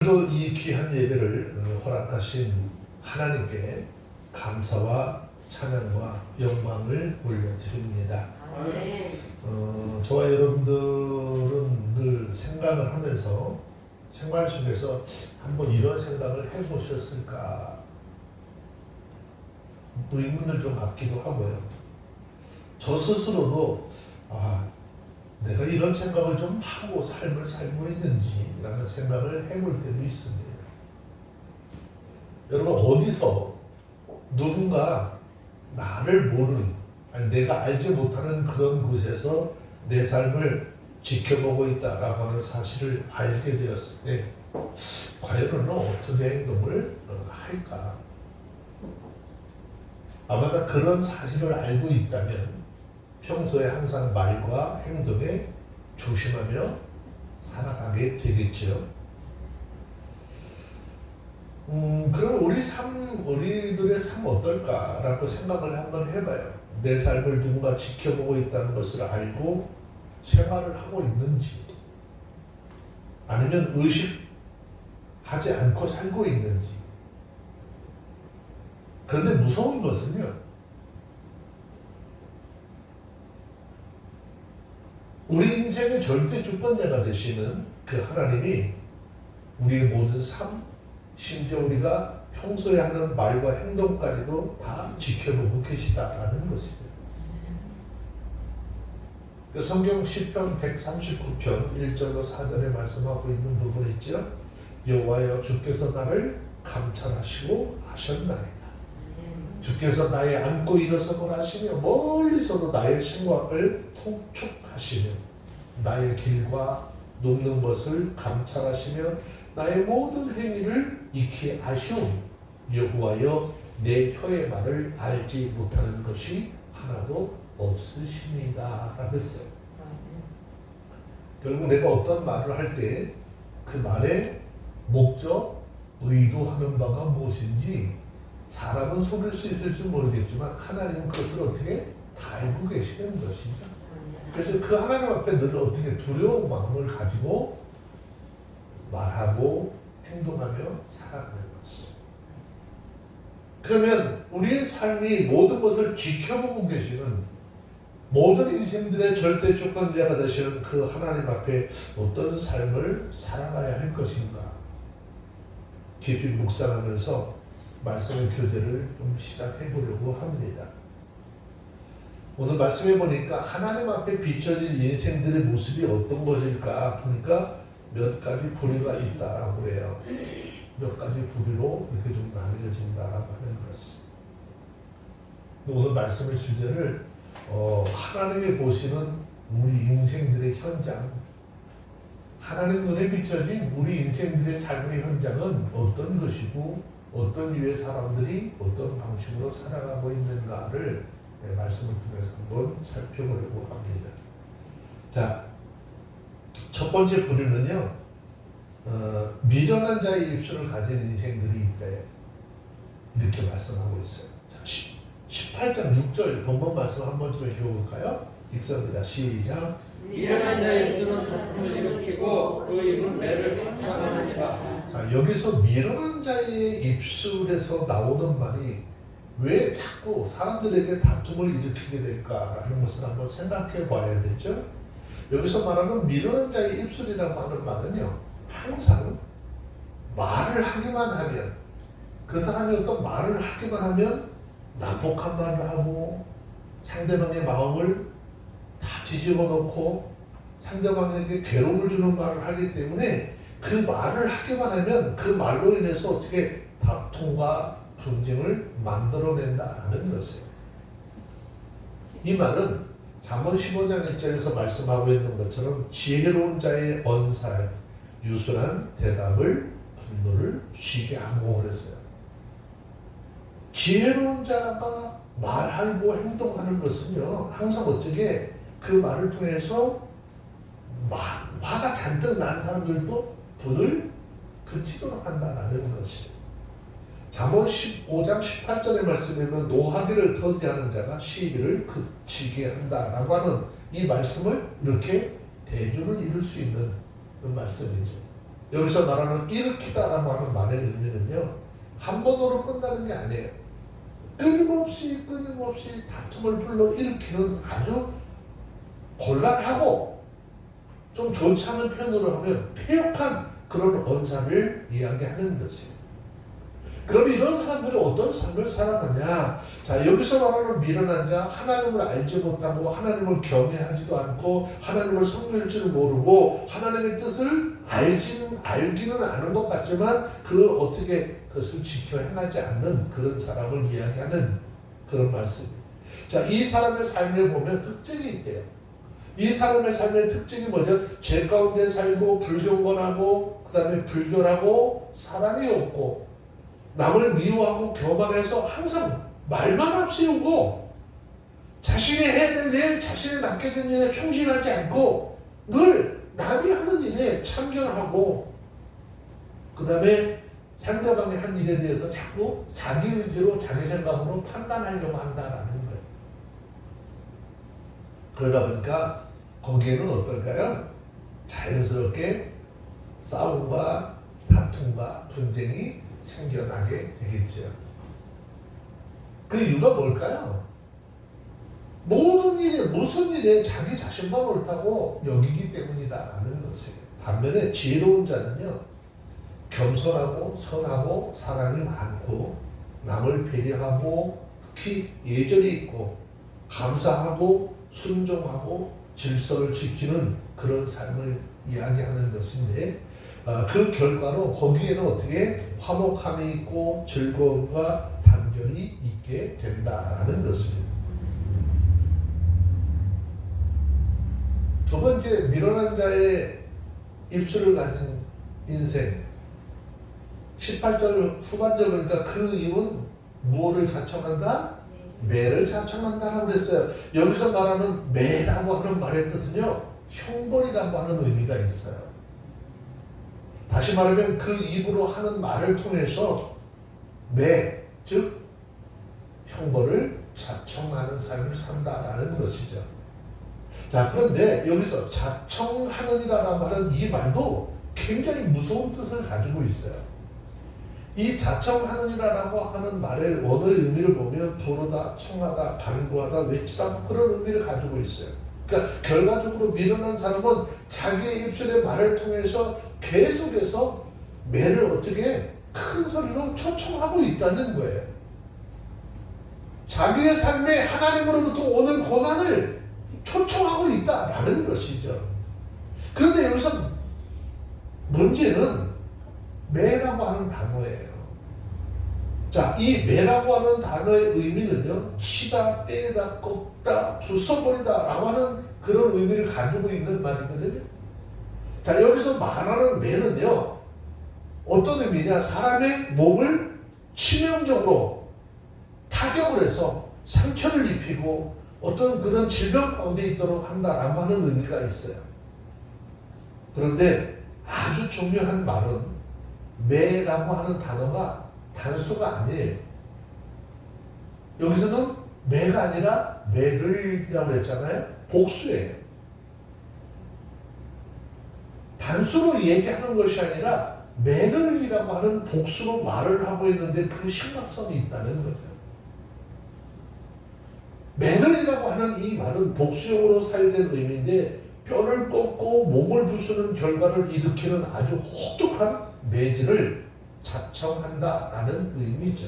오늘도 이 귀한 예배를 허락하신 하나님께 감사와 찬양과 영광을 올려드립니다. 저와 여러분들은 늘 생각을 하면서 생활 속에서 한번 이런 생각을 해보셨을까 의문을 좀 갖기도 하고요. 저 스스로도 내가 이런 생각을 좀 하고 삶을 살고 있는지라는 생각을 해볼 때도 있습니다. 여러분, 어디서 누군가 나를 모르는, 내가 알지 못하는 그런 곳에서 내 삶을 지켜보고 있다라고 하는 사실을 알게 되었을 때 과연 너는 어떤 행동을 할까? 아마도 그런 사실을 알고 있다면 평소에 항상 말과 행동에 조심하며 살아가게 되겠죠. 그럼 우리들의 삶 어떨까라고 생각을 한번 해봐요. 내 삶을 누군가 지켜보고 있다는 것을 알고 생활을 하고 있는지, 아니면 의식하지 않고 살고 있는지. 그런데 무서운 것은요, 우리 인생의 절대 주권자가 되시는 그 하나님이 우리의 모든 삶, 심지어 우리가 평소에 하는 말과 행동까지도 다 지켜보고 계시다라는 것입니다. 성경 시편 139편 1절로 4절에 말씀하고 있는 부분 있죠. 여호와여, 주께서 나를 감찰하시고 하셨나이다. 주께서 나의 앉고 일어서고 하시며 멀리서도 나의 생각을 통촉하시며 나의 길과 높는 것을 감찰하시며 나의 모든 행위를 익히 아시오. 여호와여, 내 혀의 말을 알지 못하는 것이 하나도 없으십니다 라고 했어요. 결국 내가 어떤 말을 할 때 그 말의 목적, 의도하는 바가 무엇인지 사람은 속일 수 있을지 모르겠지만 하나님은 그것을 어떻게 다 알고 계시는 것이죠. 그래서 그 하나님 앞에 늘 어떻게 두려운 마음을 가지고 말하고 행동하며 살아가는 것이죠. 그러면 우리의 삶이 모든 것을 지켜보고 계시는, 모든 인생들의 절대 주권자가 되시는 그 하나님 앞에 어떤 삶을 살아가야 할 것인가, 깊이 묵상하면서 말씀의 교제를 좀 시작해 보려고 합니다. 오늘 말씀해 보니까 하나님 앞에 비춰진 인생들의 모습이 어떤 것일까 보니까 몇 가지 부류가 있다라고 해요. 몇 가지 부류로 이렇게 좀 나뉘어진다라고 하는 것이. 오늘 말씀의 주제를 하나님이 보시는 우리 인생들의 현장, 하나님 눈에 비춰진 우리 인생들의 삶의 현장은 어떤 것이고 어떤 유의 사람들이 어떤 방식으로 살아가고 있는가를 말씀을 통해서 한번 살펴보려고 합니다. 자, 첫 번째 부류는요, 미련한 자의 입술을 가진 인생들이 있다, 이렇게 말씀하고 있어요. 자, 18장 6절 본문 말씀 한번 좀 읽어볼까요? 읽습니다. 시작. 미련한 자의 입술은 다툼을 일으키고 그 입은 매를 상하니라. 자, 여기서 미련한 자의 입술에서 나오는 말이 왜 자꾸 사람들에게 다툼을 일으키게 될까라는 것을 한번 생각해 봐야 되죠. 여기서 말하는 미련한 자의 입술이라고 하는 말은요, 항상 말을 하기만 하면, 그 사람이 어떤 말을 하기만 하면 난폭한 말을 하고 상대방의 마음을 다 뒤집어 놓고 상대방에게 괴로움을 주는 말을 하기 때문에 그 말을 하기만 하면 그 말로 인해서 어떻게 다툼과 분쟁을 만들어낸다라는 것이에요. 이 말은 잠언 15장 1절에서 말씀하고 있는 것처럼 지혜로운 자의 언사, 유순한 대답을 분노를 쉬게 하고 그랬어요. 지혜로운 자가 말하고 행동하는 것은요, 항상 어떻게 그 말을 통해서 화가 잔뜩 난 사람들도 분을 그치도록 한다라는 것이. 잠언 15장 18절의 말씀에 보면 노하기를 더디하는 자가 시비를 그치게 한다라고 하는 이 말씀을 이렇게 대조를 이룰 수 있는 그런 말씀이죠. 여기서 말하는 일으키다라고 하는 말의 의미는요, 한 번으로 끝나는 게 아니에요. 끊임없이 다툼을 불러일으키는 아주 곤란하고 좀 좋지 않은 표현으로 하면 폐역한 그런 언사를 이야기하는 것이에요. 그럼 이런 사람들이 어떤 삶을 살아가냐? 자, 여기서 말하는 미련한 자, 하나님을 알지 못하고 하나님을 경외하지도 않고 하나님을 섬길 줄 모르고 하나님의 뜻을 알기는 아는 것 같지만 그 어떻게 그것을 지켜 행하지 않는 그런 사람을 이야기하는 그런 말씀이에요. 자, 이 사람의 삶을 보면 특징이 있대요. 이 사람의 삶의 특징이 뭐죠? 죄 가운데 살고 불경건하고 그 다음에 불결하고 사랑이 없고 남을 미워하고 교만해서 항상 말만 앞세우고 자신이 해야 될 일, 자신이 맡겨진 일에 충실하지 않고 늘 남이 하는 일에 참견하고 그 다음에 상대방이 한 일에 대해서 자꾸 자기 의지로 자기 생각으로 판단하려고 한다라는 거예요. 그러다 보니까 거기에는 어떨까요? 자연스럽게 싸움과 다툼과 분쟁이 생겨나게 되겠죠. 그 이유가 뭘까요? 모든 일에 무슨 일에 자기 자신만 옳다고 여기기 때문이다라는 것이에요. 반면에 지혜로운 자는요, 겸손하고 선하고 사랑이 많고 남을 배려하고 특히 예절이 있고 감사하고 순종하고 질서를 지키는 그런 삶을 이야기하는 것인데 그 결과로 거기에는 어떻게 화목함이 있고 즐거움과 단결이 있게 된다라는 것입니다. 두 번째, 미련한 자의 입술을 가진 인생. 18절 후반절 보니까 그 이유는 무엇을 자청한다? 매를 자청한다라고 그랬어요. 여기서 말하는 매라고 하는 말의 뜻은요, 형벌이라고 하는 의미가 있어요. 다시 말하면 그 입으로 하는 말을 통해서 매, 즉 형벌을 자청하는 삶을 산다라는 것이죠. 자, 그런데 여기서 자청하느니라고 하는 이 말도 굉장히 무서운 뜻을 가지고 있어요. 이 자청하느니라고 하는 말의 원어의 의미를 보면 부르다, 청하다, 간구하다, 외치다 그런 의미를 가지고 있어요. 그러니까 결과적으로 미련한 사람은 자기의 입술의 말을 통해서 계속해서 매를 어떻게 큰 소리로 초청하고 있다는 거예요. 자기의 삶에 하나님으로부터 오는 고난을 초청하고 있다라는 것이죠. 그런데 여기서 문제는 매라고 하는 단어예요. 자, 이 매라고 하는 단어의 의미는요, 치다, 떼다, 꺾다, 부숴버리다 라고 하는 그런 의미를 가지고 있는 말이거든요. 자, 여기서 말하는 매는요, 어떤 의미냐? 사람의 몸을 치명적으로 타격을 해서 상처를 입히고 어떤 그런 질병 가운데 있도록 한다라고 하는 의미가 있어요. 그런데 아주 중요한 말은 매라고 하는 단어가 단수가 아니에요. 여기서는 매가 아니라 매를이라고 했잖아요. 복수예요. 단수로 얘기하는 것이 아니라 매를이라고 하는 복수로 말을 하고 있는데 그 심각성이 있다는 거죠. 매를이라고 하는 이 말은 복수용으로 사용된 의미인데 뼈를 꺾고 몸을 부수는 결과를 일으키는 아주 혹독한 매질을 자청한다라는 의미죠.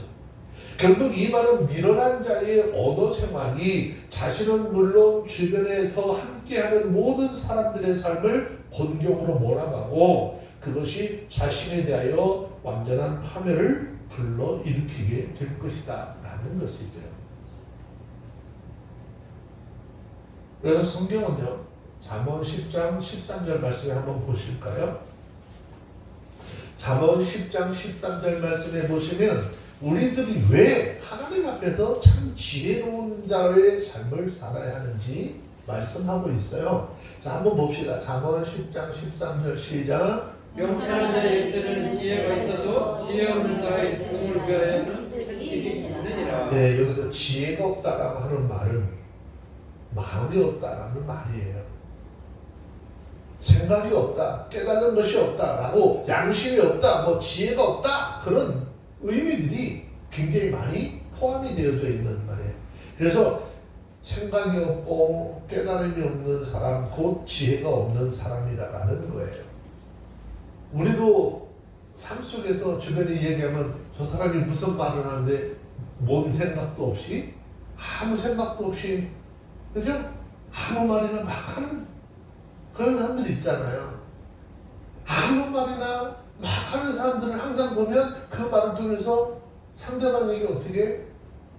결국 이 말은 미련한 자의 언어 생활이 자신은 물론 주변에서 함께하는 모든 사람들의 삶을 곤경으로 몰아가고 그것이 자신에 대하여 완전한 파멸을 불러일으키게 될 것이다 라는 것이죠. 그래서 성경은요, 잠언 10장 13절 말씀에 한번 보실까요? 잠언 10장 13절 말씀에 보시면 우리들이 왜 하나님 앞에서 참 지혜로운 자의 삶을 살아야 하는지 말씀하고 있어요. 자, 한번 봅시다. 잠언 10장 13절 시작. 명철한 자의 입술에는 지혜가 있어도 지혜 없는 자의 등을 위하여 지식이 있느니라. 네, 여기서 지혜가 없다라고 하는 말은 마음이 없다라는 말이에요. 생각이 없다, 깨달은 것이 없다라고, 양심이 없다, 뭐 지혜가 없다, 그런 의미들이 굉장히 많이 포함이 되어져 있는 말이에요. 그래서 생각이 없고 깨달음이 없는 사람, 곧 지혜가 없는 사람이라는 거예요. 우리도 삶 속에서 주변에 얘기하면 저 사람이 무슨 말을 하는데 뭔 생각도 없이, 아무 생각도 없이, 그죠? 아무 말이나 막 하는 그런 사람들 있잖아요. 아무 말이나 막 하는 사람들은 항상 보면 그 말을 통해서 상대방에게 어떻게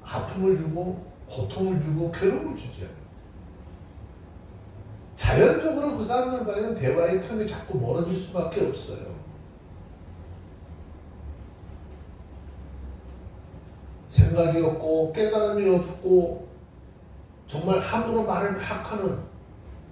아픔을 주고 고통을 주고 괴로움을 주죠. 자연적으로 그 사람들과는 대화의 틈이 자꾸 멀어질 수밖에 없어요. 생각이 없고 깨달음이 없고 정말 함부로 말을 막 하는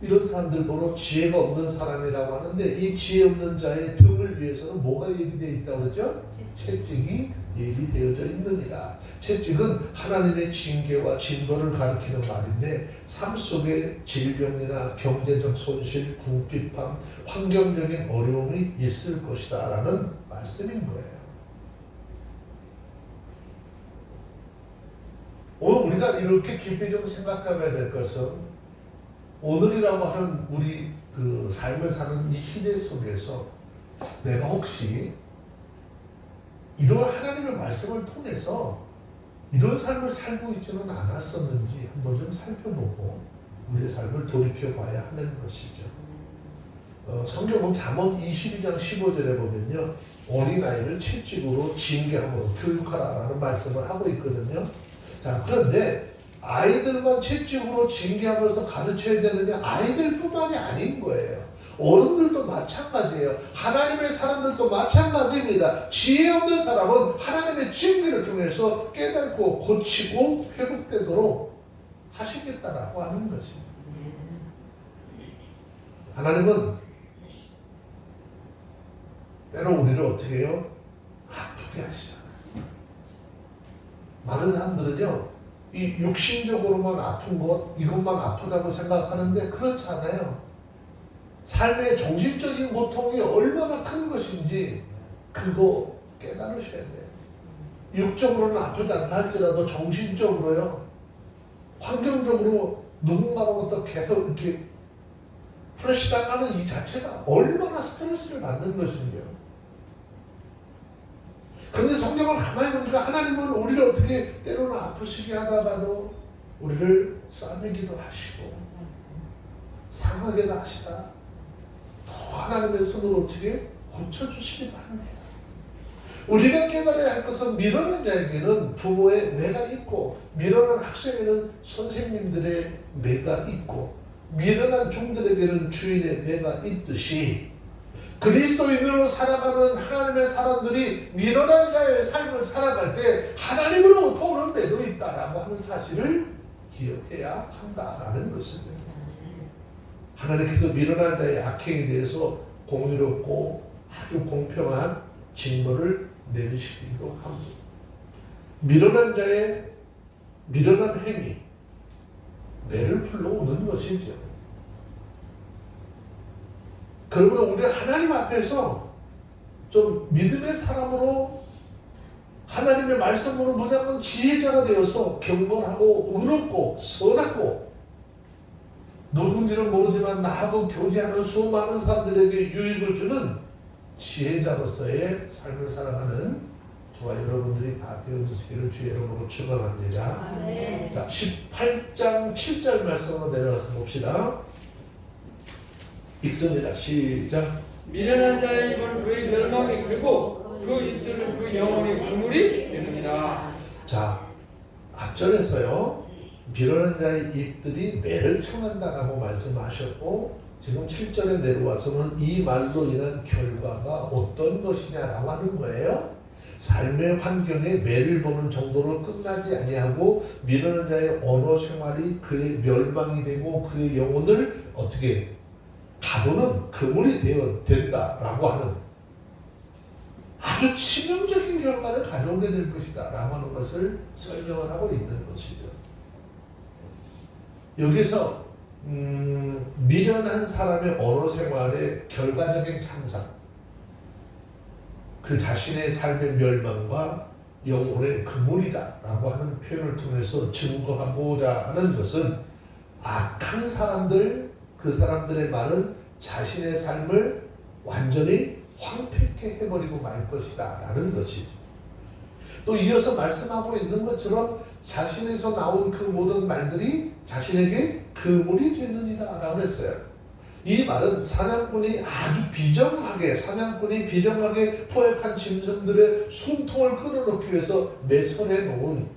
이런 사람들 보러 지혜가 없는 사람이라고 하는데, 이 지혜 없는 자의 등을 위해서는 뭐가 예비되어 있다고 그러죠? 채찍이 예비되어져 있느니라. 채찍은 하나님의 징계와 징벌을 가리키는 말인데, 삶 속에 질병이나 경제적 손실, 궁핍함, 환경적인 어려움이 있을 것이다 라는 말씀인 거예요. 오늘 우리가 이렇게 깊이 좀 생각해봐야 될 것은, 오늘이라고 하는 우리 그 삶을 사는 이 시대 속에서 내가 혹시 이런 하나님의 말씀을 통해서 이런 삶을 살고 있지는 않았었는지 한번 좀 살펴보고 우리의 삶을 돌이켜봐야 하는 것이죠. 성경은 잠언 22장 15절에 보면요, 어린아이를 채찍으로 징계함으로 교육하라라는 말씀을 하고 있거든요. 자, 그런데 아이들만 채찍으로 징계하면서 가르쳐야 되느냐? 아이들뿐만이 아닌 거예요. 어른들도 마찬가지예요. 하나님의 사람들도 마찬가지입니다. 지혜 없는 사람은 하나님의 징계를 통해서 깨닫고 고치고 회복되도록 하시겠다라고 하는 것입니다. 하나님은 때로 우리를 어떻게 해요? 아프게 하시잖아요. 많은 사람들은요, 이 육신적으로만 아픈 것, 이것만 아프다고 생각하는데 그렇지 않아요. 삶의 정신적인 고통이 얼마나 큰 것인지 그거 깨달으셔야 돼요. 육적으로는 아프지 않다 할지라도 정신적으로요, 환경적으로 누군가로부터 계속 이렇게 프레시 당하는 이 자체가 얼마나 스트레스를 받는 것인지요. 그런데 성경을 가만히 보니까 하나님은 우리를 어떻게 때로는 아프시게 하다가도 우리를 싸매기도 하시고 상하게도 하시다 또 하나님의 손으로 어떻게 고쳐주시기도 합니다. 우리가 깨달아야 할 것은 미련한 자에게는 부모의 매가 있고, 미련한 학생에게는 선생님들의 매가 있고, 미련한 종들에게는 주인의 매가 있듯이 그리스도인으로 살아가는 하나님의 사람들이 미련한 자의 삶을 살아갈 때 하나님으로부터 오는 매도 있다라고 하는 사실을 기억해야 한다라는 것입니다. 하나님께서 미련한 자의 악행에 대해서 공의롭고 아주 공평한 징벌을 내리시기도 합니다. 미련한 자의 미련한 행위, 매를 불러오는 것이죠. 그러므로 우리는 하나님 앞에서 좀 믿음의 사람으로 하나님의 말씀으로 무장한 지혜자가 되어서 경건하고 의롭고 선하고 누군지는 모르지만 나하고 교제하는 수많은 사람들에게 유익을 주는 지혜자로서의 삶을 살아가는 저와 여러분들이 다 되어주시기를 주의 이름으로 축원합니다. 자, 18장 7절 말씀으로 내려가서 봅시다. 읽습니다. 시작. 미련한 자의 입은 그의 멸망이 크고 그 입술은 그 영혼의 그물이 되느니라. 자, 앞전에서요, 미련한 자의 입들이 매를 청한다라고 말씀하셨고, 지금 7절에 내려와서는 이 말로 인한 결과가 어떤 것이냐라고 하는 거예요. 삶의 환경에 매를 보는 정도로 끝나지 아니하고 미련한 자의 언어 생활이 그의 멸망이 되고 그의 영혼을 어떻게 가두는 그물이 된다라고 하는 아주 치명적인 결과를 가져오게 될 것이다 라고 하는 것을 설명을 하고 있는 것이죠. 여기서 미련한 사람의 언어 생활의 결과적인 참상, 그 자신의 삶의 멸망과 영혼의 그물이다라고 하는 표현을 통해서 증거하고자 하는 것은 악한 사람들, 그 사람들의 말은 자신의 삶을 완전히 황폐케 해버리고 말 것이다 라는 것이죠. 또 이어서 말씀하고 있는 것처럼 자신에서 나온 그 모든 말들이 자신에게 그물이 되느니라 라고 했어요. 이 말은 사냥꾼이 비정하게 포획한 짐승들의 숨통을 끊어놓기 위해서 매설해 놓은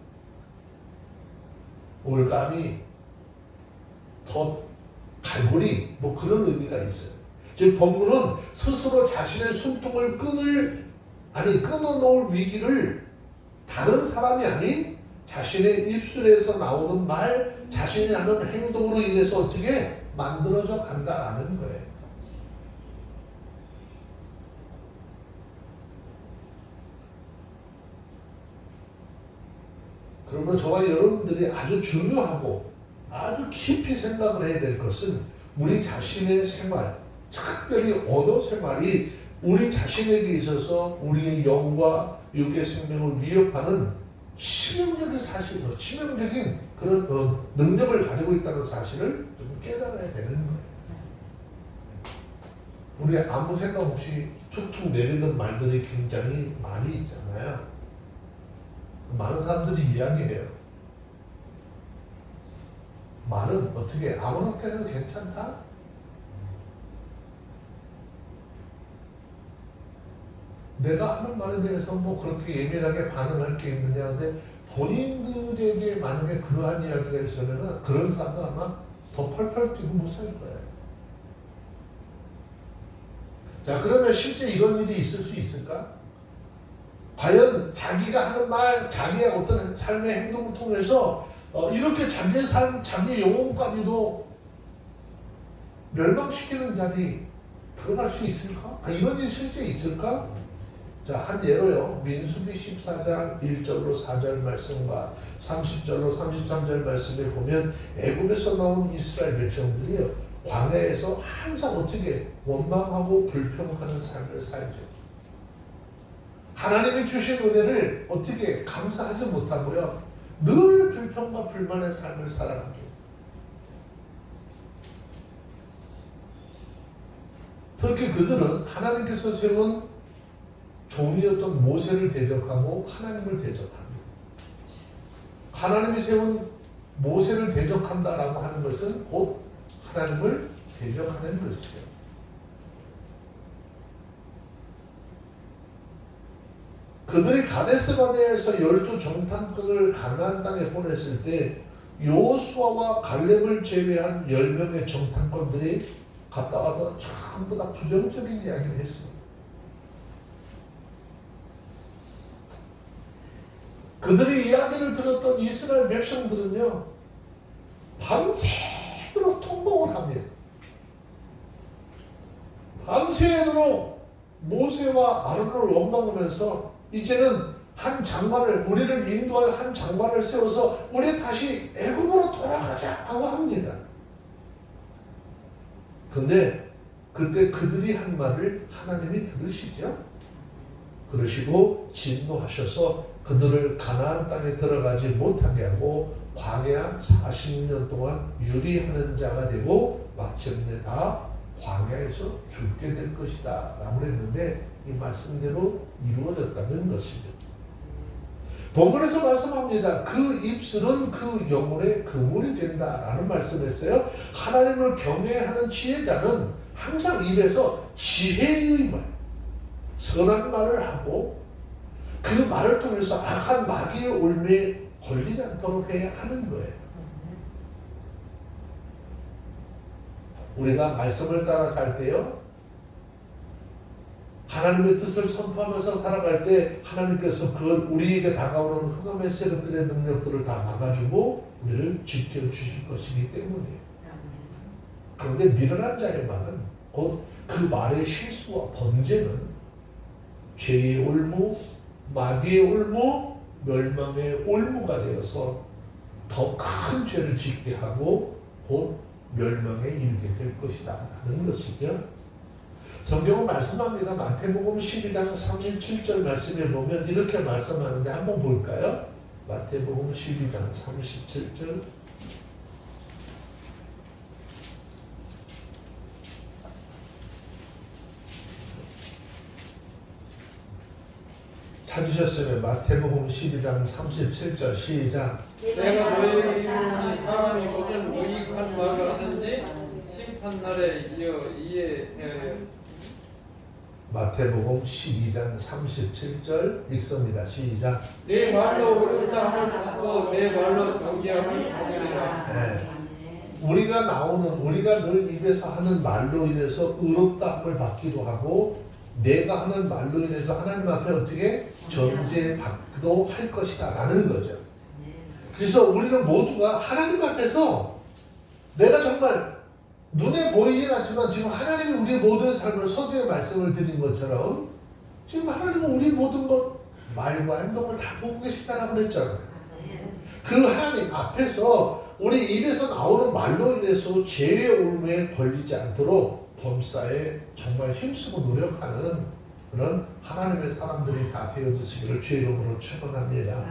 올가미, 덫, 갈고리 뭐 그런 의미가 있어요. 즉 본문은 스스로 자신의 숨통을 끊어놓을 위기를 다른 사람이 아닌 자신의 입술에서 나오는 말, 자신이 하는 행동으로 인해서 어떻게 만들어져 간다라는 거예요. 그러므로 저와 여러분들이 아주 중요하고 아주 깊이 생각을 해야 될 것은 우리 자신의 생활, 특별히 언어 생활이 우리 자신에게 있어서 우리의 영과 육의 생명을 위협하는 치명적인 사실로, 치명적인 그런 능력을 가지고 있다는 사실을 좀 깨달아야 되는 거예요. 우리 아무 생각 없이 툭툭 내리는 말들이 굉장히 많이 있잖아요. 많은 사람들이 이야기해요. 말은 어떻게 아무렇게 해도 괜찮다? 내가 하는 말에 대해서 뭐 그렇게 예민하게 반응할 게 있느냐. 근데 본인들에게 만약에 그러한 이야기가 있으면 그런 사람은 아마 더 펄펄 뛰고 못 살 거예요. 자, 그러면 실제 이런 일이 있을 수 있을까? 과연 자기가 하는 말, 자기의 어떤 삶의 행동을 통해서 이렇게 자기의 삶, 자기의 영혼까지도 멸망시키는 자리 들어갈 수 있을까? 이런 일이 실제 있을까? 자, 한 예로요. 민수기 14장 1절로 4절 말씀과 30절로 33절 말씀에 보면 애굽에서 나온 이스라엘 백성들이요. 광야에서 항상 어떻게 원망하고 불평하는 삶을 살죠. 하나님이 주신 은혜를 어떻게 감사하지 못하고요. 늘 불평과 불만의 삶을 살아가죠. 특히 그들은 하나님께서 세운 종이었던 모세를 대적하고 하나님을 대적합니다. 하나님이 세운 모세를 대적한다라고 하는 것은 곧 하나님을 대적하는 것이죠. 그들이 가데스바네에서 12 정탐꾼을 가나안 땅에 보냈을 때 여호수아와 갈렙을 제외한 10명의 정탐꾼들이 갔다 와서 전부 다 부정적인 이야기를 했습니다. 그들이 이야기를 들었던 이스라엘 백성들은요, 밤새도록 통곡을 합니다. 밤새도록 모세와 아론을 원망하면서 이제는 한 장관을, 우리를 인도할 한 장관을 세워서 우리 다시 애굽으로 돌아가자고 합니다. 근데 그때 그들이 한 말을 하나님이 들으시죠? 그러시고 진노하셔서 그들을 가나안 땅에 들어가지 못하게 하고 광야 40년 동안 유리하는 자가 되고 마침내 다 광야에서 죽게 될 것이다 라고 했는데 이 말씀대로 이루어졌다는 것이죠. 본문에서 말씀합니다. 그 입술은 그 영혼의 그물이 된다라는 말씀했어요. 하나님을 경외하는 지혜자는 항상 입에서 지혜의 말, 선한 말을 하고 그 말을 통해서 악한 마귀의 올매에 걸리지 않도록 해야 하는 거예요. 우리가 말씀을 따라 살 때요, 하나님의 뜻을 선포하면서 살아갈 때 하나님께서 그 우리에게 다가오는 흑암의 세력들의 능력들을 다 막아주고 우리를 지켜주실 것이기 때문이에요. 그런데 미련한 자의 말은 곧 그 말의 실수와 번제는 죄의 올무, 마귀의 올무, 멸망의 올무가 되어서 더 큰 죄를 짓게 하고 곧 멸망에 이르게 될 것이다 하는 것이죠. 성경은 말씀합니다. 마태복음 12장 37절 말씀에 보면 이렇게 말씀하는데 한번 볼까요? 마태복음 12장 37절. 찾으셨으면 마태복음 12장 37절 시작. 내가 너희에게 이르노니 사람이 무엇을 무익한 말을 하든지 심판날에 이해하여 마태복음 12장 37절 읽습니다. 시작. 내 말로 옳다 함을 받고 내 말로 정죄함을 받으리라. 네. 우리가 늘 입에서 하는 말로 인해서 의롭다함을 받기도 하고 내가 하는 말로 인해서 하나님 앞에 어떻게 정죄받기도 할 것이다 라는 거죠. 그래서 우리는 모두가 하나님 앞에서 내가 정말 눈에 보이진 않지만 지금 하나님이 우리의 모든 삶을 서두에 말씀을 드린 것처럼 지금 하나님은 우리 모든 것 말과 행동을 다 보고 계시다라고 그랬잖아요. 그 하나님 앞에서 우리 입에서 나오는 말로 인해서 죄의 올무에 걸리지 않도록 범사에 정말 힘쓰고 노력하는 그런 하나님의 사람들이 다 되어주시기를 주의 이름으로 축원합니다.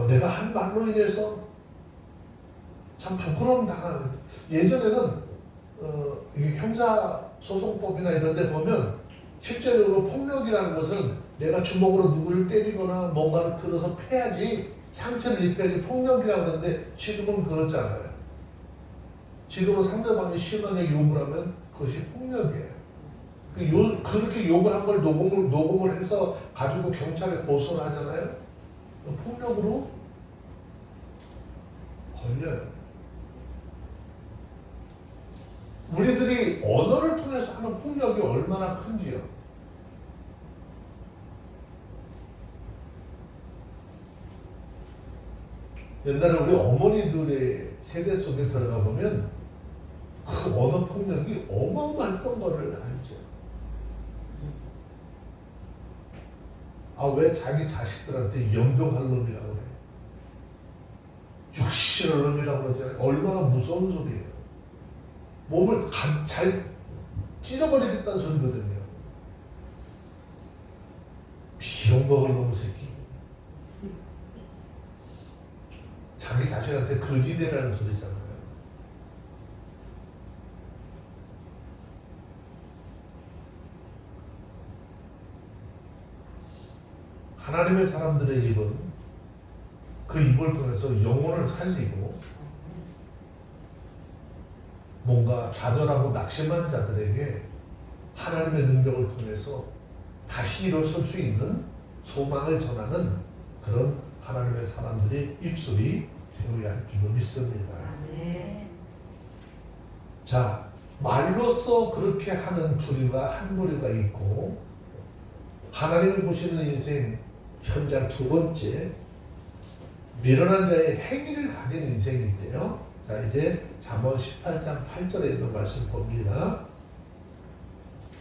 내가 한 말로 인해서 참 부끄러움 당하는 예전에는 형사소송법이나 이런 데 보면 실제로 폭력이라는 것은 내가 주먹으로 누구를 때리거나 뭔가를 들어서 패야지 상처를 입혀야지 폭력이라고 하는데 지금은 그렇지 않아요. 지금은 상대방이 심하게 욕을 하면 그것이 폭력이에요. 그렇게 욕을 한 걸 녹음을 해서 가지고 경찰에 고소를 하잖아요. 폭력으로 걸려요. 우리들이 언어를 통해서 하는 폭력이 얼마나 큰지요. 옛날에 우리 어머니들의 세대 속에 들어가 보면 그 언어 폭력이 어마어마했던 거를 알죠. 왜 자기 자식들한테 연병할 놈이라고 그래. 육신할 놈이라고 그러잖아요. 얼마나 무서운 소리예요. 몸을 잘 찢어버리겠다는 소리거든요. 비용먹을 놈 새끼. 자기 자식한테 거지대라는 소리잖아요. 하나님의 사람들의 입은 그 입을 통해서 영혼을 살리고 뭔가 좌절하고 낙심한 자들에게 하나님의 능력을 통해서 다시 일어설 수 있는 소망을 전하는 그런 하나님의 사람들의 입술이 되어야 할 줄로 믿습니다. 자, 말로써 그렇게 하는 부류가 한 부류가 있고 하나님을 보시는 인생 현장 두 번째 미련한 자의 행위를 가진 인생이 있대요. 자, 이제 잠언 18장 8절에 있는 말씀 봅니다.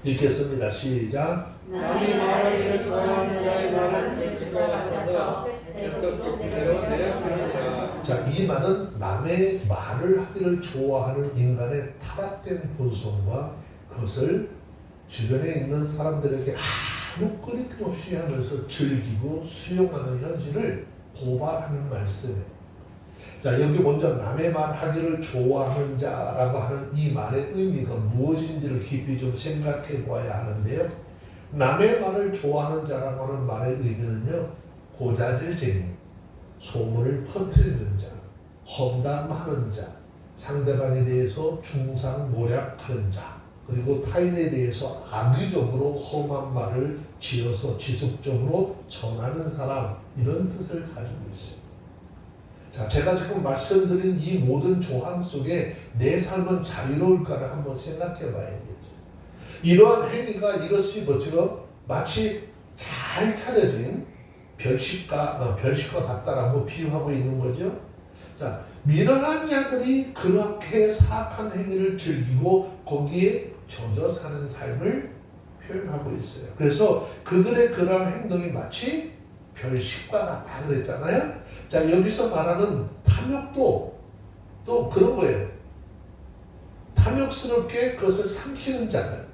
읽겠습니다. 시작. 남이 말하기를 좋아하는 자의 말은 글씨가 같아서 애써 그대로 내려주느니라. 자, 이 말은 남의 말을 하기를 좋아하는 인간의 타락된 본성과 그것을 주변에 있는 사람들에게 아무 끊임없이 하면서 즐기고 수용하는 현실을 고발하는 말씀이에요. 자, 여기 먼저 남의 말 하기를 좋아하는 자라고 하는 이 말의 의미가 무엇인지를 깊이 좀 생각해 보아야 하는데요. 남의 말을 좋아하는 자라고 하는 말의 의미는요, 고자질쟁이, 소문을 퍼뜨리는 자, 험담하는 자, 상대방에 대해서 중상모략하는 자, 그리고 타인에 대해서 악의적으로 험한 말을 지어서 지속적으로 전하는 사람, 이런 뜻을 가지고 있습니다. 자, 제가 지금 말씀드린 이 모든 조항 속에 내 삶은 자유로울까를 한번 생각해 봐야 되죠. 이러한 행위가 이것이 뭐죠? 마치 잘 차려진 별식과 같다라고 비유하고 있는 거죠. 자, 미련한 자들이 그렇게 사악한 행위를 즐기고 거기에 젖어 사는 삶을 표현하고 있어요. 그래서 그들의 그러한 행동이 마치 별식과 같다 그랬잖아요. 자, 여기서 말하는 탐욕도 또 그런 거예요. 탐욕스럽게 그것을 삼키는 자들,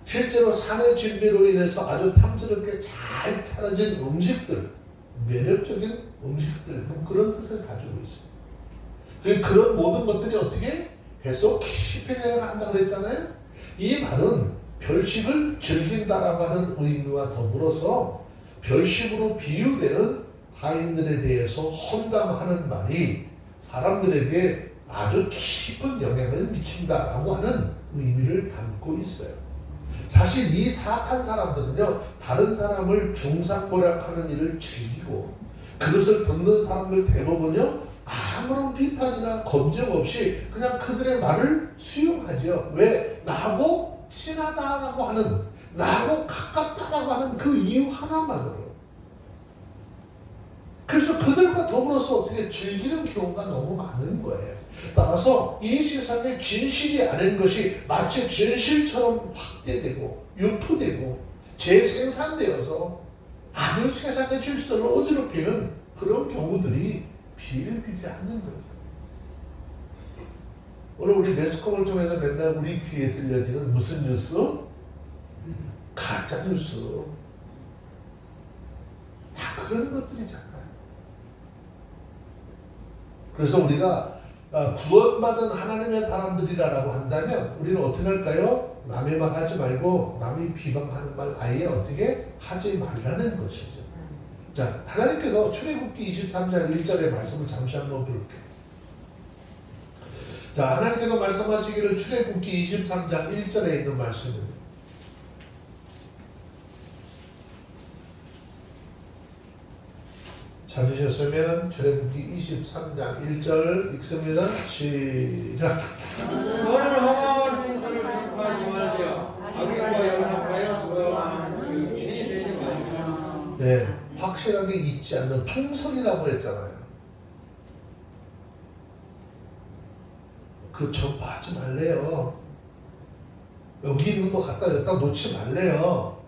실제로 산의 진미로 인해서 아주 탐스럽게 잘 차려진 음식들, 매력적인 음식들, 뭐 그런 뜻을 가지고 있습니다. 그런 모든 것들이 어떻게 계속 깊이 내려간다고 그랬잖아요. 이 말은 별식을 즐긴다라고 하는 의미와 더불어서 별식으로 비유되는 타인들에 대해서 험담하는 말이 사람들에게 아주 깊은 영향을 미친다라고 하는 의미를 담고 있어요. 사실 이 사악한 사람들은요, 다른 사람을 중상모략하는 일을 즐기고 그것을 듣는 사람들 대부분요, 아무런 비판이나 검증 없이 그냥 그들의 말을 수용하죠. 왜? 나하고 친하다라고 하는, 나하고 가깝다라고 하는 그 이유 하나만으로. 그래서 그들과 더불어서 어떻게 즐기는 경우가 너무 많은 거예요. 따라서 이 세상에 진실이 아닌 것이 마치 진실처럼 확대되고 유포되고 재생산되어서 아주 세상의 질서를 어지럽히는 그런 경우들이 비일비재 않는 거죠. 오늘 우리 매스컴을 통해서 맨날 우리 귀에 들려지는 무슨 뉴스? 가짜 뉴스. 다 그런 것들이잖아요. 그래서 우리가 구원받은 하나님의 사람들이라고 한다면 우리는 어떻게 할까요? 남의 말 하지 말고 남이 비방하는 말 아예 어떻게 하지 말라는 것이죠. 자, 하나님께서 출애굽기 23장 1절의 말씀을 잠시 한번 볼게요. 자, 하나님께서 말씀하시기를 출애굽기 23장 1절에 있는 말씀입니다. 찾으셨으면 출애굽기 23장 1절 읽습니다. 시작. 너는 험한 행사를 전파하지 말며 악인과 연합하여 그와 증인이 되지 말며. 네, 확실하게 잊지 않는 통설이라고 했잖아요. 그 전파하지 말래요. 여기 있는 거 갖다 여기다 놓지 말래요.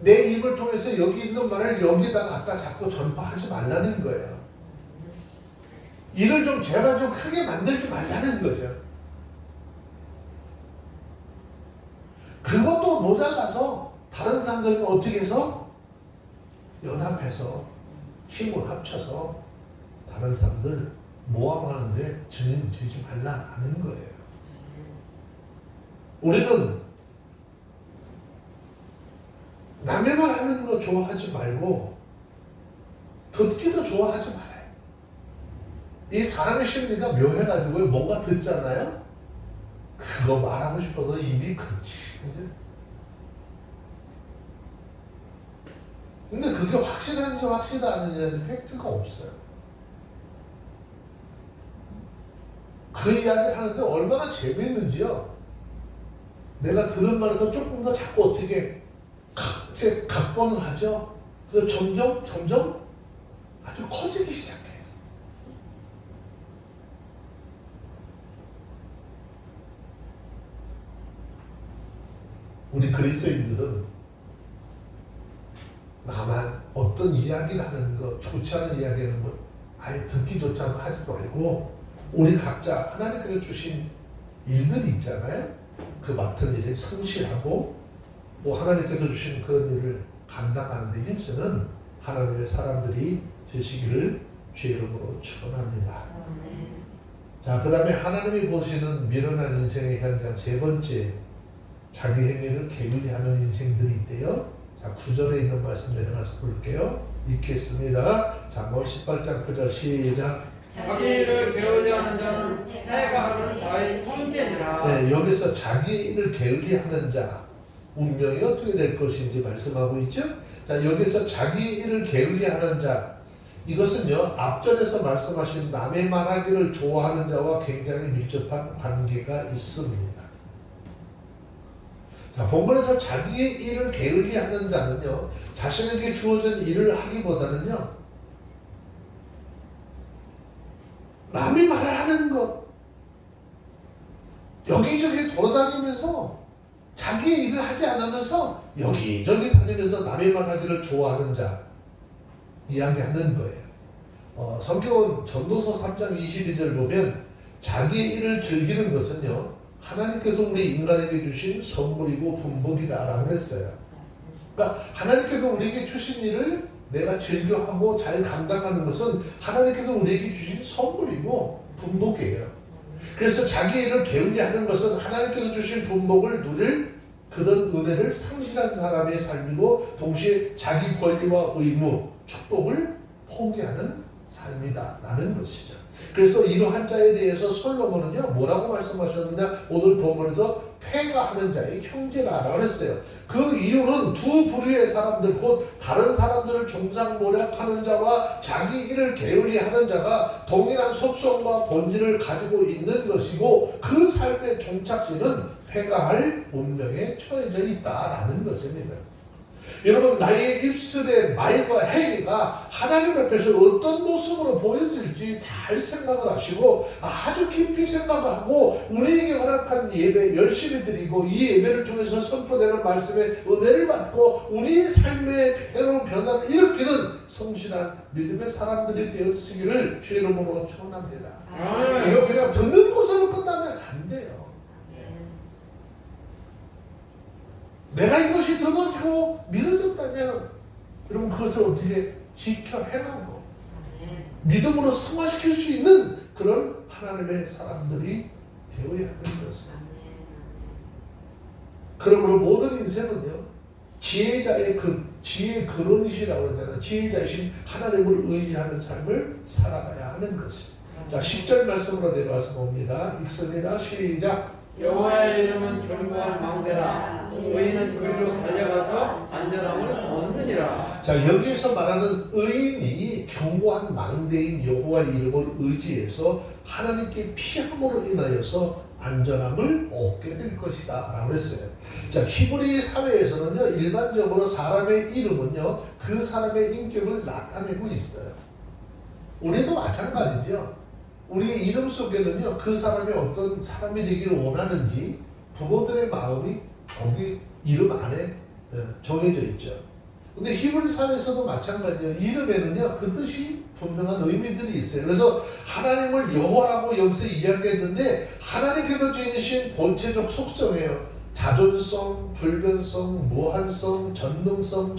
내 입을 통해서 여기 있는 말을 여기다가 갖다 자꾸 전파하지 말라는 거예요. 이를 좀 제발 좀 크게 만들지 말라는 거죠. 그것도 모자라서 다른 사람들과 어떻게 해서 연합해서 힘을 합쳐서 다른 사람들 모함하는데 증인 되지 말라 하는 거예요. 우리는 남의 말 하는 거 좋아하지 말고 듣기도 좋아하지 말아요. 이 사람의 심리가 묘해가지고 뭔가 듣잖아요. 그거 말하고 싶어서 입이 끊지. 근데 그게 확실한지 확실히 않느냐는 팩트가 없어요. 그 이야기를 하는데 얼마나 재미있는지요. 내가 들은 말에서 조금 더 자꾸 어떻게 각본을 하죠. 그래서 점점 아주 커지기 시작해요. 우리 그리스도인들은 나만 어떤 이야기를 하는 거, 좋지 않은 이야기하는 거 아예 듣기조차 하지 말고 우리 각자 하나님께서 주신 일들이 있잖아요. 그 맡은 일에 성실하고 또 하나님께서 주신 그런 일을 감당하는 데 힘쓰는 하나님의 사람들이 되시기를 주의 이름으로 축원합니다. 자, 그 다음에 하나님이 보시는 미련한 인생의 현장 세 번째, 자기 행위를 게을리하는 인생들이 있대요. 자, 9절에 있는 말씀 내려가서 볼게요. 읽겠습니다. 자, 18장 9절 시작. 자기 일을 게을리하는 자는 해가 하는 자의 형제니라. 네, 여기서 자기 일을 게을리하는 자 운명이 어떻게 될 것인지 말씀하고 있죠. 자, 여기서 자기 일을 게을리하는 자, 이것은요 앞전에서 말씀하신 남의 말하기를 좋아하는 자와 굉장히 밀접한 관계가 있습니다. 자, 본문에서 자기의 일을 게을리하는 자는요 자신에게 주어진 일을 하기보다는요 남이 말하는 것 여기저기 돌아다니면서 자기의 일을 하지 않으면서 여기저기 다니면서 남의 말하기를 좋아하는 자 이야기하는 거예요. 성경은 전도서 3장 22절 보면 자기의 일을 즐기는 것은요 하나님께서 우리 인간에게 주신 선물이고 분복이다라고 했어요. 그러니까 하나님께서 우리에게 주신 일을 내가 즐겨하고 잘 감당하는 것은 하나님께서 우리에게 주신 선물이고 분복이에요. 그래서 자기 일을 게을리 하는 것은 하나님께서 주신 분복을 누릴 그런 은혜를 상실한 사람의 삶이고 동시에 자기 권리와 의무, 축복을 포기하는 삶이다라는 것이죠. 그래서 이러한 자에 대해서 솔로몬은요 뭐라고 말씀하셨느냐, 오늘 본문에서 패가하는 자의 형제라고 했어요. 그 이유는 두 부류의 사람들, 곧 다른 사람들을 중상모략하는 자와 자기 일을 게을리 하는 자가 동일한 속성과 본질을 가지고 있는 것이고 그 삶의 종착지는 패가할 운명에 처해져 있다라는 것입니다. 여러분, 나의 입술의 말과 행위가 하나님 앞에서 어떤 모습으로 보여질지 잘 생각을 하시고 아주 깊이 생각하고 우리에게 허락한 예배 열심히 드리고 이 예배를 통해서 선포되는 말씀에 은혜를 받고 우리의 삶의 새로운 변화를 일으키는 성실한 믿음의 사람들이 되었으기를 주의 이름으로 축원합니다. 이거 그냥 듣는 것으로 끝나면 안 돼요. 내가 이것이 더뎌지고 미뤄졌다면 여러분 그것을 어떻게 지켜 행하고 믿음으로 승화시킬 수 있는 그런 하나님의 사람들이 되어야 하는 것입니다. 그러므로 모든 인생은요 지혜자의 지혜의 근원이시라고 그러잖아요. 지혜자이신 하나님을 의지하는 삶을 살아가야 하는 것입니다. 자, 10절 말씀으로 내려와서 봅니다. 읽습니다. 시작. 여호와의 이름은 견고한 망대라. 의인은 그리로 달려가서 안전함을 얻느니라. 자, 여기서 말하는 의인이 견고한 망대인 여호와의 이름을 의지해서 하나님께 피함으로 인하여서 안전함을 얻게 될 것이다 라고 했어요. 자, 히브리 사회에서는요 일반적으로 사람의 이름은요 그 사람의 인격을 나타내고 있어요. 우리도 마찬가지죠. 우리의 이름 속에는요 그 사람이 어떤 사람이 되기를 원하는지 부모들의 마음이 거기 이름 안에 정해져 있죠. 근데 히브리 사회에서도 마찬가지예요. 이름에는요 그 뜻이 분명한 의미들이 있어요. 그래서 하나님을 여호와라고 여기서 이야기했는데 하나님께서 지니신 본체적 속성이에요. 자존성, 불변성, 무한성, 전능성,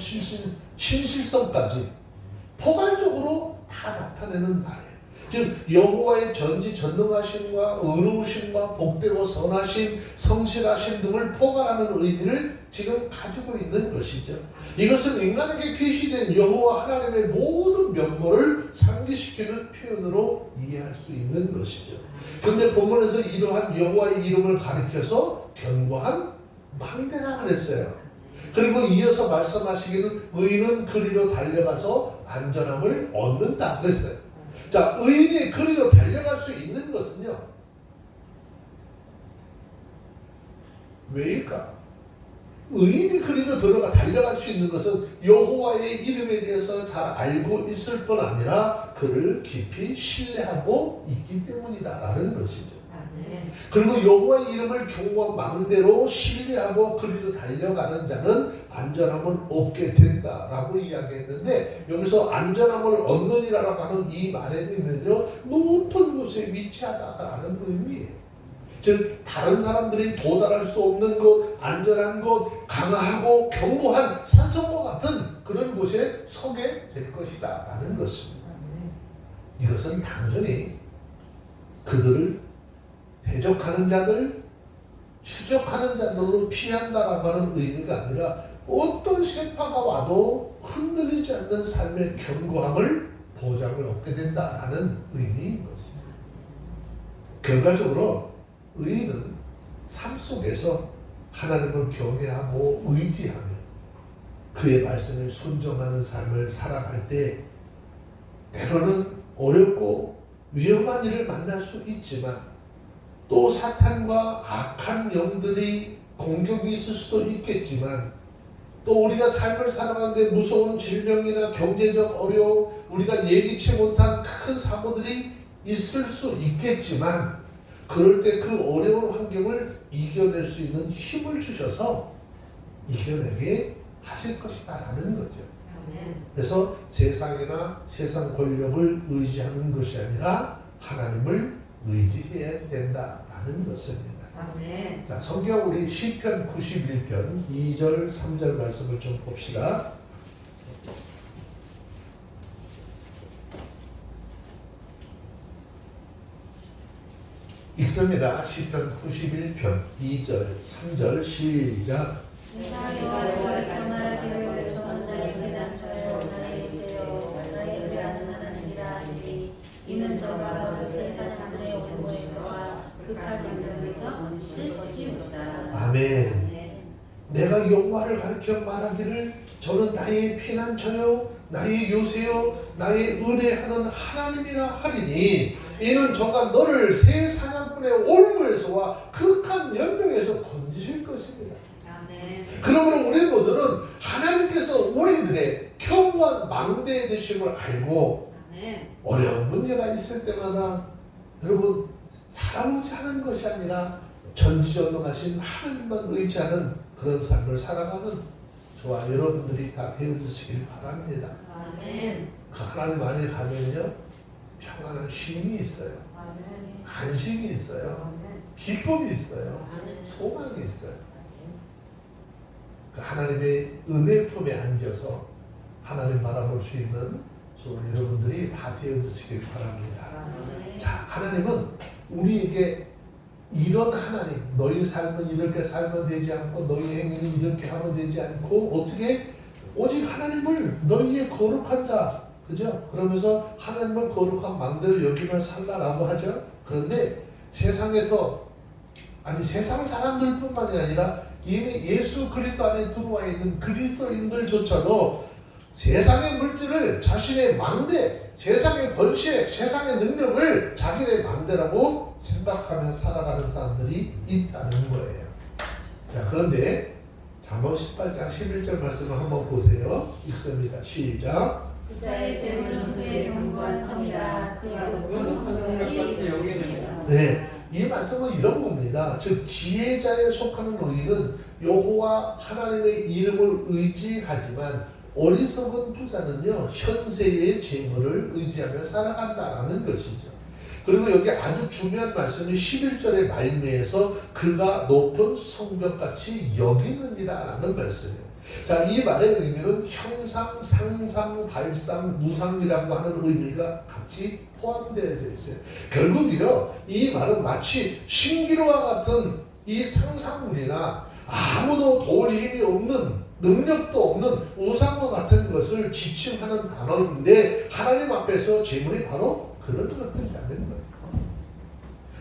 신실성까지 포괄적으로 다 나타내는 말이에요. 즉 여호와의 전지전능하심과 의로우심과 복되고 선하심, 성실하심 등을 포괄하는 의미를 지금 가지고 있는 것이죠. 이것은 인간에게 계시된 여호와 하나님의 모든 면모를 상기시키는 표현으로 이해할 수 있는 것이죠. 그런데 본문에서 이러한 여호와의 이름을 가리켜서 견고한 망대라 그랬어요. 그리고 이어서 말씀하시기는 의인은 그리로 달려가서 안전함을 얻는다 그랬어요. 자, 의인이 그리로 달려갈 수 있는 것은요 왜일까? 의인이 그리로 달려갈 수 있는 것은 여호와의 이름에 대해서 잘 알고 있을 뿐 아니라 그를 깊이 신뢰하고 있기 때문이다라는 것이죠. 그리고 여호와의 이름을 견고한 망대로 신뢰하고 그리로 달려가는 자는 안전함을 얻게 된다라고 이야기했는데 여기서 안전함을 얻느니라고 하는 이 말의 의미는요 높은 곳에 위치하다라는 의미예요. 즉 다른 사람들이 도달할 수 없는 곳, 안전한 곳, 강하고 견고한 산성과 같은 그런 곳에 서게 될 것이다 라는 것입니다. 이것은 단순히 그들을 대적하는 자들, 추적하는 자들로 피한다라고 하는 의미가 아니라 어떤 셰파가 와도 흔들리지 않는 삶의 견고함을 보장을 얻게 된다라는 의미인 것입니다. 결과적으로 의인은 삶 속에서 하나님을 경외하고 의지하며 그의 말씀에 순종하는 삶을 살아갈 때 때로는 어렵고 위험한 일을 만날 수 있지만 또 사탄과 악한 영들이 공격이 있을 수도 있겠지만 또 우리가 삶을 살아가는데 무서운 질병이나 경제적 어려움, 우리가 예기치 못한 큰 사고들이 있을 수 있겠지만 그럴 때 그 어려운 환경을 이겨낼 수 있는 힘을 주셔서 이겨내게 하실 것이다 라는 거죠. 그래서 세상이나 세상 권력을 의지하는 것이 아니라 하나님을 의지해야 된다라는 것입니다. 아멘. 자, 성경 우리 시편 91편 2절 3절 말씀을 좀 봅시다. 읽습니다. 시편 91편 2절 3절 시작. 내가 여호와를 말하기를 저는 나의 피난처요 나의 요새요 나의 의뢰하는 하나님이라 하리니 이는 저가 너를 세상 하늘의 공고에서와 극한 능력에서 실 것이옵니다. 아멘. 내가 여호와를 가리켜 말하기를 저는 나의 피난처요 나의 요새요 나의 의뢰하는 하나님이라 하리니 이는 저가 너를 새 사냥꾼의 올무에서와 극한 연병에서 건지실 것입니다. 아멘. 그러므로 우리 모두는 하나님께서 우리들의 견고한 망대 되심을 알고 아멘. 어려운 문제가 있을 때마다 여러분 살아오지 않은 것이 아니라 전지전능하신 하나님만 의지하는 그런 삶을 살아가는 저와 여러분들이 다 되어주시길 바랍니다. 아멘. 그 하나님 안에 가면요 평안한 쉼이 있어요. 아멘. 안식이 있어요. 아멘. 기쁨이 있어요. 아멘. 소망이 있어요. 그 하나님의 은혜 품에 안겨서 하나님 바라볼 수 있는 저와 여러분들이 다 되어주시길 바랍니다. 아멘. 자, 하나님은 우리에게 이런 하나님, 너희 삶은 이렇게 살면 되지 않고 너희 행위는 이렇게 하면 되지 않고 어떻게 오직 하나님을 너희의 거룩한 자, 그죠? 그러면서 하나님을 거룩한 망대로 여기면 살라라고 하죠. 그런데 세상에서 아니 세상 사람들뿐만이 아니라 이미 예수 그리스도 안에 들어와 있는 그리스도인들조차도 세상의 물질을 자신의 망대, 세상의 권세, 세상의 능력을 자기의 망대라고 생각하며 살아가는 사람들이 있다는 거예요. 자, 그런데 잠언 18장 11절 말씀을 한번 보세요. 읽습니다. 시작. 그자의 재물은 그의 견고한 성이라 그의 그것은 성령 같은 영예입니다. 네, 이 말씀은 이런 겁니다. 즉 지혜자에 속하는 우리는 여호와 하나님의 이름을 의지하지만 어리석은 부자는요 현세의 재물을 의지하며 살아간다라는 것이죠. 그리고 여기 아주 중요한 말씀이 11절의 말미에서 그가 높은 성벽같이 여기느니라 라는 말씀이에요. 자, 이 말의 의미는 형상, 상상, 발상, 무상이라고 하는 의미가 같이 포함되어 있어요. 결국이요 이 말은 마치 신기루와 같은 이 상상물이나 아무도 도울 힘이 없는 능력도 없는 우상과 같은 것을 지칭하는 단어인데 하나님 앞에서 재물이 바로 그런 것들이라는 거예요.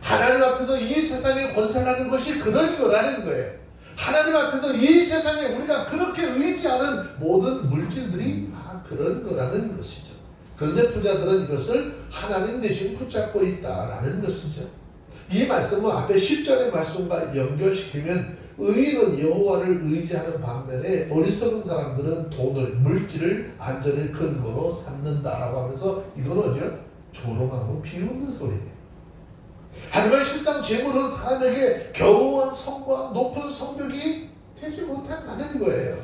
하나님 앞에서 이 세상에 권세라는 것이 그런 거라는 거예요. 하나님 앞에서 이 세상에 우리가 그렇게 의지하는 모든 물질들이 다 그런 거라는 것이죠. 그런데 부자들은 이것을 하나님 대신 붙잡고 있다라는 것이죠. 이 말씀은 앞에 10절의 말씀과 연결시키면 의인은 여호와를 의지하는 반면에 어리석은 사람들은 돈을, 물질을 안전의 근거로 삼는다라고 하면서 이건 어디요? 조롱하고 비웃는 소리예요. 하지만 실상 재물은 사람에게 견고한 성과 높은 성벽이 되지 못한다는 거예요.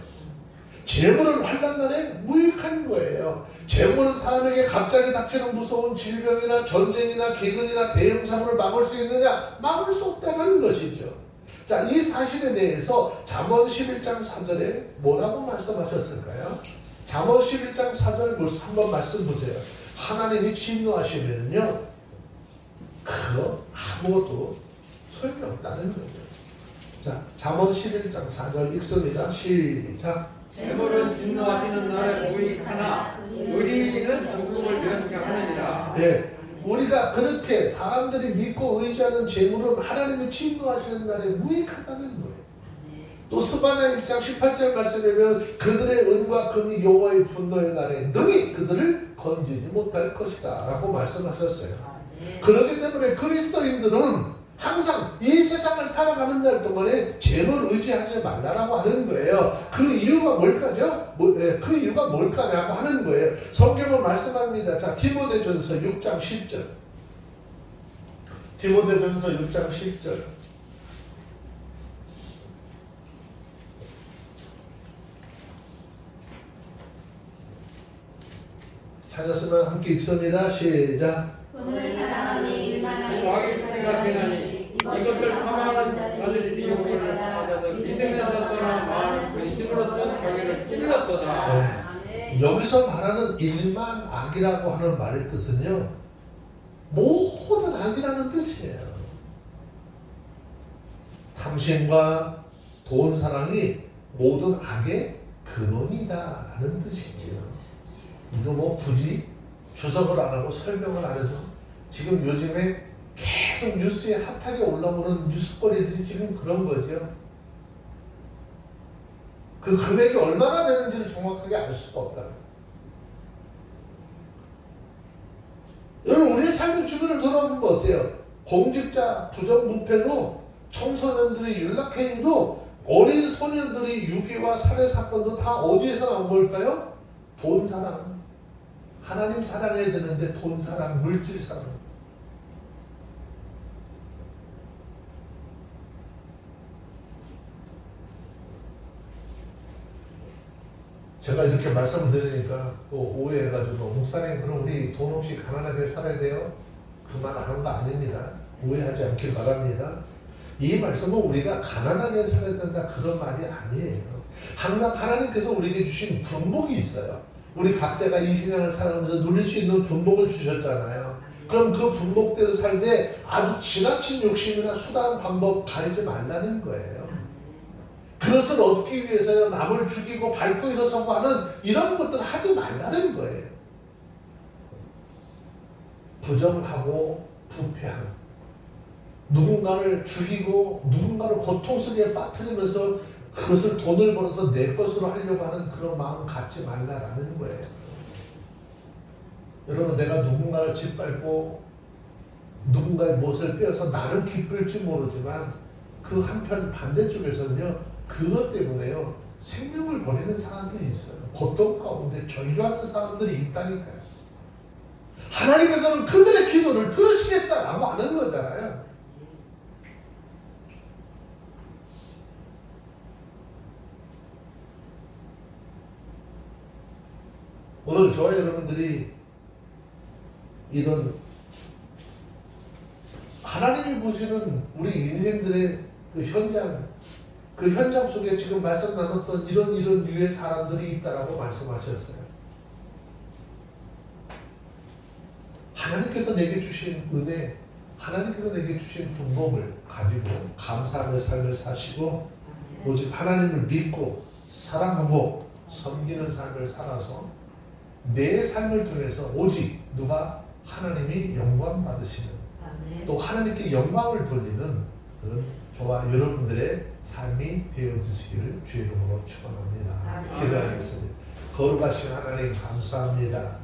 재물은 환난날에 무익한 거예요. 재물은 사람에게 갑자기 닥치는 무서운 질병이나 전쟁이나 기근이나 대형 사고를 막을 수 있느냐? 막을 수 없다는 것이죠. 자, 이 사실에 대해서 잠언 11장 4절에 뭐라고 말씀하셨을까요? 잠언 11장 4절 한번 말씀 보세요. 하나님이 진노하시면요 그거 아무것도 소용이 없다는 거죠. 자, 잠언 11장 4절 읽습니다. 시작. 재물은 진노하시는 날에 무익하나 의리는 죽음을 면케하느니라. 네, 우리가 그렇게 사람들이 믿고 의지하는 재물은 하나님이 진노하시는 날에 무익하다는 거예요. 또 스바냐 1장 18절 말씀에 보면 그들의 은과 금이 여호와의 분노의 날에 능히 그들을 건지지 못할 것이다 라고 말씀하셨어요. 그렇기 때문에 그리스도인들은 항상 이 세상을 살아가는 날 동안에 재물을 의지하지 말라라고 하는 거예요. 그 이유가 뭘까죠? 그 이유가 뭘까냐고 하는 거예요. 성경은 말씀합니다. 자, 디모데전서 6장 10절. 디모데전서 6장 10절. 찾았으면 함께 읽습니다. 시작. 돈을 사랑하니 일만하게 과학의 뿌리가 되나니 이것을 사랑하는 틀렸도다. 네. 여기서 말하는 일만 악이라고 하는 말의 뜻은요, 모든 악이라는 뜻이에요. 탐심과 돈 사랑이 모든 악의 근원이다라는 뜻이지요. 이거 뭐 굳이 주석을 안 하고 설명을 안 해도 지금 요즘에 계속 뉴스에 핫하게 올라오는 뉴스거리들이 지금 그런 거죠. 그 금액이 얼마나 되는지를 정확하게 알 수가 없다. 여러분, 우리의 삶의 주변을 돌아보면 어때요? 공직자, 부정부패도, 청소년들의 윤락행위도, 어린 소년들의 유기와 살해 사건도 다 어디에서 나온 걸까요? 돈 사랑. 하나님 사랑해야 되는데 돈 사랑, 물질 사랑. 제가 이렇게 말씀을 드리니까 또 오해해가지고 목사님 그럼 우리 돈 없이 가난하게 살아야 돼요? 그 말 하는 거 아닙니다. 오해하지 않길 바랍니다. 이 말씀은 우리가 가난하게 살아야 된다 그런 말이 아니에요. 항상 하나님께서 우리에게 주신 분복이 있어요. 우리 각자가 이 세상을 살아가면서 누릴 수 있는 분복을 주셨잖아요. 그럼 그 분복대로 살때 아주 지나친 욕심이나 수단 방법 가리지 말라는 거예요. 그것을 얻기 위해서 남을 죽이고 밟고 일어서고 하는 이런 것들 하지 말라는 거예요. 부정하고 부패한, 누군가를 죽이고 누군가를 고통스럽게 빠뜨리면서 그것을 돈을 벌어서 내 것으로 하려고 하는 그런 마음 갖지 말라라는 거예요. 여러분, 내가 누군가를 짓밟고 누군가의 무엇을 빼앗아 나는 기쁠지 모르지만 그 한편 반대쪽에서는요, 그것 때문에요 생명을 버리는 사람들이 있어요. 고통 가운데 저주하는 사람들이 있다니까요. 하나님께서는 그들의 기도를 들으시겠다라고 하는 거잖아요. 오늘 저와 여러분들이 이런 하나님이 보시는 우리 인생들의 그 현장 속에 지금 말씀 나눴던 이런 유의 사람들이 있다라고 말씀하셨어요. 하나님께서 내게 주신 은혜, 하나님께서 내게 주신 분복을 가지고 감사하며 삶을 사시고 오직 하나님을 믿고 사랑하고 섬기는 삶을 살아서 내 삶을 통해서 오직 누가 하나님이 영광 받으시는, 또 하나님께 영광을 돌리는 그런 저와 여러분들의 삶이 되어주시기를 주의 이름으로 축원합니다. 기도하겠습니다. 거룩하신 하나님 감사합니다.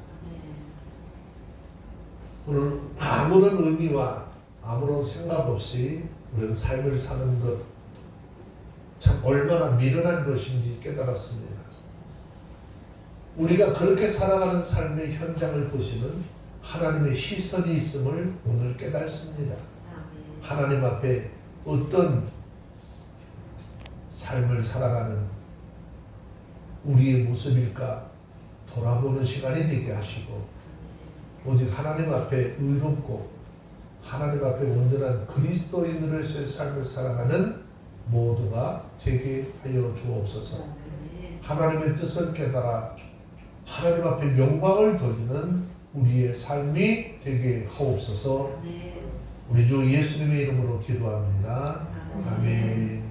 오늘 아무런 의미와 아무런 생각 없이 우리는 삶을 사는 것 참 얼마나 미련한 것인지 깨달았습니다. 우리가 그렇게 살아가는 삶의 현장을 보시는 하나님의 시선이 있음을 오늘 깨닫습니다. 하나님 앞에 어떤 삶을 살아가는 우리의 모습일까 돌아보는 시간이 되게 하시고 오직 하나님 앞에 의롭고 하나님 앞에 온전한 그리스도인으로서의 삶을 살아가는 모두가 되게 하여 주옵소서. 하나님의 뜻을 깨달아 하나님 앞에 영광을 돌리는 우리의 삶이 되게 하옵소서. 우리 주 예수님의 이름으로 기도합니다. 아멘.